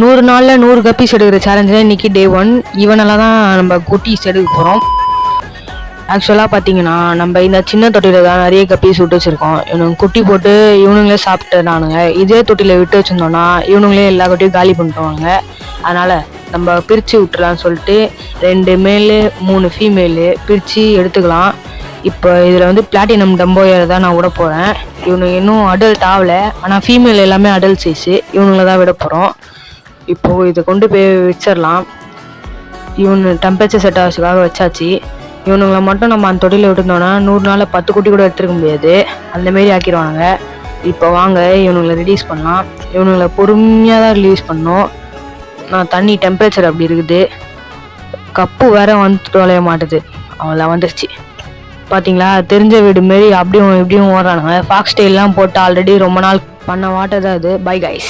100 நாளில் 100 கப்பீஸ் எடுக்கிற சேலஞ்சில் இன்றைக்கி டே 1. இவனெல்லாம் தான் நம்ம குட்டீஸ் எடுக்க போகிறோம். ஆக்சுவலாக பார்த்தீங்கன்னா நம்ம இந்த சின்ன தொட்டியில் தான் நிறைய கப்பீஸ் விட்டு வச்சுருக்கோம். இவனுங்க குட்டி போட்டு இவனுங்களே சாப்பிட்டுனானுங்க. இதே தொட்டியில் விட்டு வச்சுருந்தோன்னா இவனுங்களே எல்லா குட்டியும் காலி பண்ணிட்டுவாங்க. அதனால் நம்ம பிரித்து விட்டுலான்னு சொல்லிட்டு 2 மேலு 3 ஃபீமேலு பிரித்து எடுத்துக்கலாம். இப்போ இதில் வந்து பிளாட்டினம் டம்போயர் தான் நான் விட போகிறேன். இவனுக்கு இன்னும் அடல்ட் ஆகலை, ஆனால் ஃபீமேல் எல்லாமே அடல்ட் சைஸு. இவனுங்களை தான் விட போகிறோம். இப்போது இதை கொண்டு போய் வச்சிடலாம். இவனு டெம்பரேச்சர் செட் ஆகிறதுக்காக வச்சாச்சு. இவனுங்களை மட்டும் நம்ம அந்த தொட்டியில் விட்டுருந்தோன்னா 100 நாளில் 10 குட்டி கூட எடுத்துருக்க முடியாது. அந்தமாரி ஆக்கிடுவாங்க. இப்போ வாங்க இவனுங்களை ரிலீஸ் பண்ணலாம். இவனுங்களை பொறுமையாக தான் ரிலீஸ் பண்ணோம். நான் தண்ணி டெம்பரேச்சர் அப்படி இருக்குது. கப்பு வேற வந்துட்டு தொலைய மாட்டுது. அவளை வந்துருச்சு பார்த்தீங்களா, தெரிஞ்ச வீடு மாரி அப்படியும் இப்படியும் ஓடுறானுங்க. ஃபாக்ஸ் டெயிலாம் போட்டு ஆல்ரெடி ரொம்ப நாள் பண்ண வாட்டர் தான் அது. Bye guys.